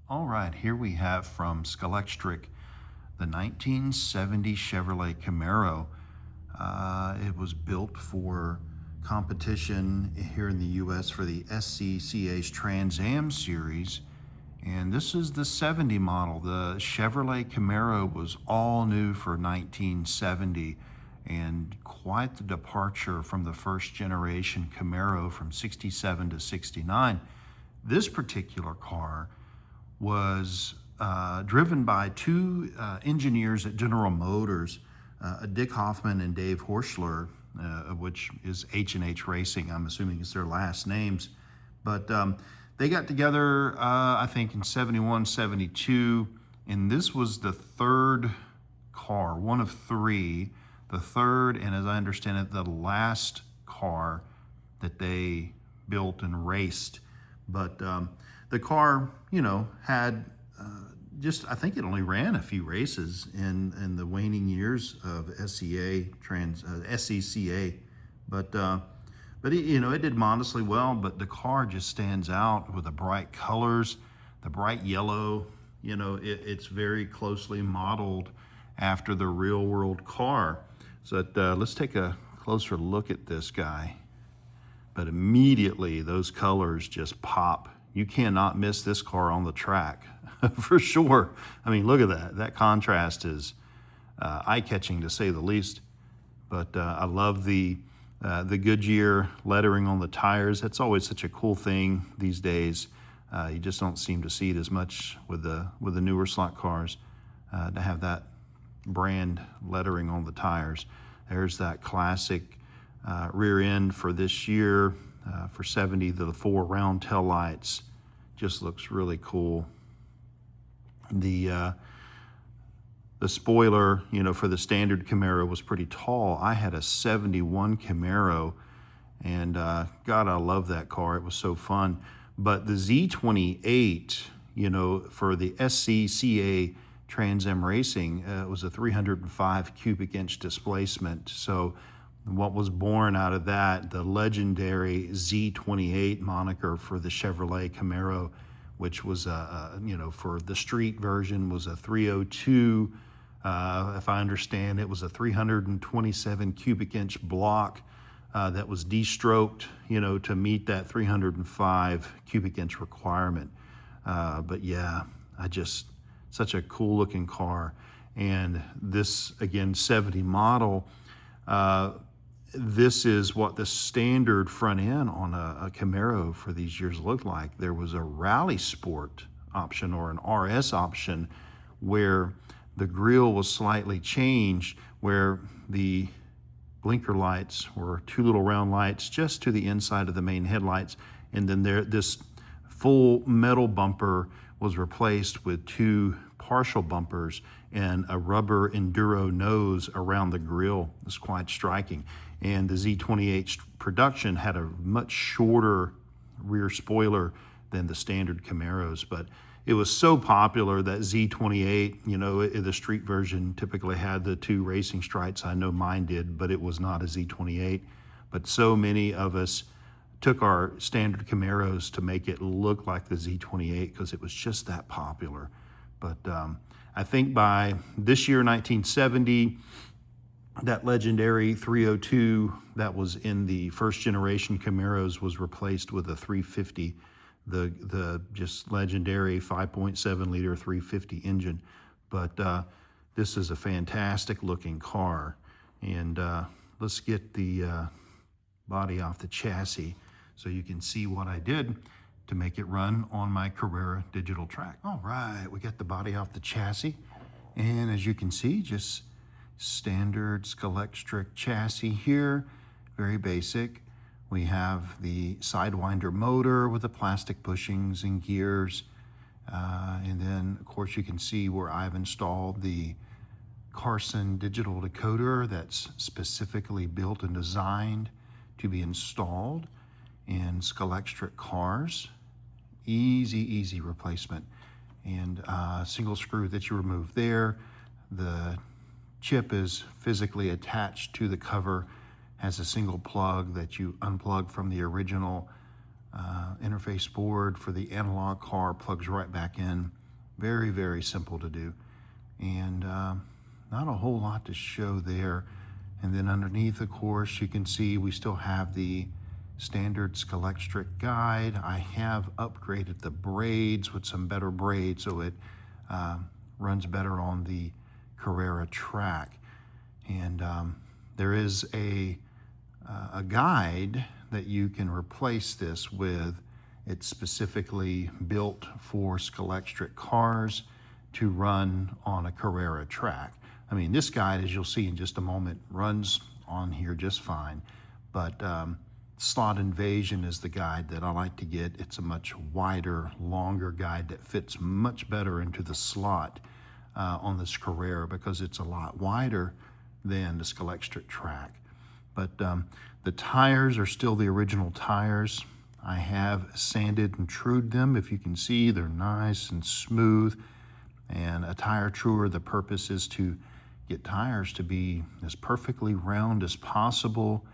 All right, here we have from Scalextric the 1970 Chevrolet Camaro. It was built for competition here in the US for the SCCA's Trans AM series. And this is the 70 model. The Chevrolet Camaro was all new for 1970 and quite the departure from the first generation Camaro from 67 to 69. This particular car was driven by two engineers at General Motors, Dick Hoffman and Dave Horschler, which is H&H Racing. I'm assuming it's their last names. But they got together, I think, in 71, 72, and this was the third car, one of three, the third, and as I understand it, the last car that they built and raced. But the car, you know, had I think it only ran a few races in the waning years of SCCA, but it, you know, it did modestly well. But the car just stands out with the bright colors, the bright yellow. You know, it's very closely modeled after the real world car. So let's take a closer look at this guy. But immediately those colors just pop. You cannot miss this car on the track for sure. I mean, look at that. That contrast is eye-catching to say the least. But I love the Goodyear lettering on the tires. That's always such a cool thing these days. You just don't seem to see it as much with the newer slot cars to have that brand lettering on the tires. There's that classic rear end for this year. For 70, the four round tail lights just looks really cool. The spoiler, you know, for the standard Camaro was pretty tall. I had a 71 Camaro, and God, I love that car. It was so fun. But the Z28, you know, for the SCCA Trans Am Racing, it was a 305 cubic inch displacement. So what was born out of that, the legendary Z28 moniker for the Chevrolet Camaro, which was, you know, for the street version was a 302. If I understand, it was a 327 cubic inch block that was de-stroked, you know, to meet that 305 cubic inch requirement. But yeah, such a cool looking car. And this, again, 70 model, this is what the standard front end on a Camaro for these years looked like. There was a Rally Sport option or an RS option where the grille was slightly changed, where the blinker lights were two little round lights just to the inside of the main headlights, and then this full metal bumper was replaced with two partial bumpers and a rubber enduro nose around the grille. It's quite striking. And the Z28 production had a much shorter rear spoiler than the standard Camaros, but it was so popular that Z28, you know, the street version typically had the two racing stripes. I know mine did, but it was not a Z28. But so many of us took our standard Camaros to make it look like the Z28 because it was just that popular. But I think by this year, 1970, that legendary 302 that was in the first generation Camaros was replaced with a 350, the just legendary 5.7 liter 350 engine. But this is a fantastic looking car. And let's get the body off the chassis so you can see what I did to make it run on my Carrera Digital track. All right, we got the body off the chassis. And as you can see, just standard Scalextric chassis here, very basic. We have the Sidewinder motor with the plastic bushings and gears. And then, of course, you can see where I've installed the Carson Digital Decoder that's specifically built and designed to be installed in Scalextric cars. Easy replacement. And single screw that you remove there. The chip is physically attached to the cover, has a single plug that you unplug from the original interface board for the analog car plugs right back in. Very, very simple to do. And not a whole lot to show there. And then underneath, of course, you can see we still have the standard Scalextric guide. I have upgraded the braids with some better braids so it runs better on the Carrera track. And there is a guide that you can replace this with. It's specifically built for Scalextric cars to run on a Carrera track. I mean, this guide, as you'll see in just a moment, runs on here just fine, but Slot Invasion is the guide that I like to get. It's a much wider, longer guide that fits much better into the slot on this Carrera because it's a lot wider than the Scalextric track. But the tires are still the original tires. I have sanded and trued them. If you can see, they're nice and smooth. And a tire truer, the purpose is to get tires to be as perfectly round as possible,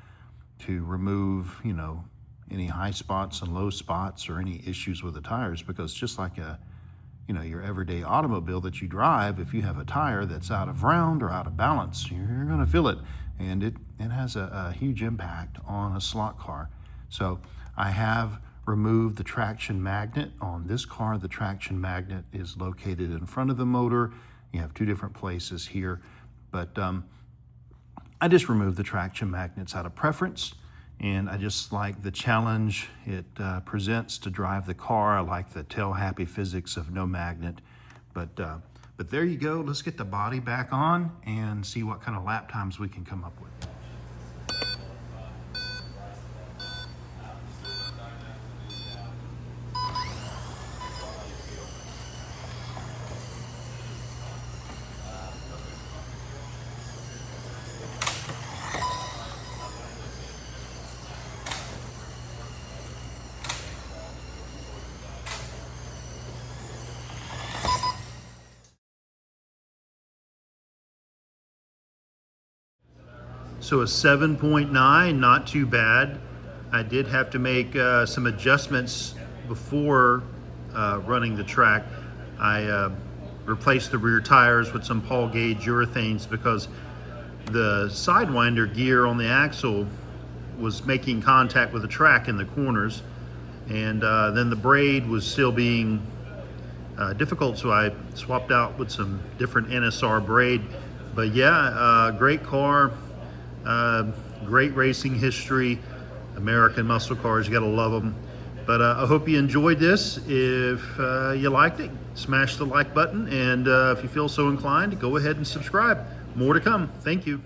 to remove, you know, any high spots and low spots or any issues with the tires, because just like your everyday automobile that you drive, if you have a tire that's out of round or out of balance, you're gonna feel it. And it has a huge impact on a slot car. So I have removed the traction magnet on this car. The traction magnet is located in front of the motor. You have two different places here, but I just removed the traction magnets out of preference, and I just like the challenge it presents to drive the car. I like the tell-happy physics of no magnet, but there you go. Let's get the body back on and see what kind of lap times we can come up with. So a 7.9, not too bad. I did have to make some adjustments before running the track. I replaced the rear tires with some Paul gauge urethanes because the Sidewinder gear on the axle was making contact with the track in the corners, and then the braid was still being difficult, so I swapped out with some different NSR braid. But yeah, great car. Great racing history, American muscle cars, you gotta love them. But I hope you enjoyed this. If you liked it, smash the like button, and if you feel so inclined, go ahead and subscribe. More to come. Thank you.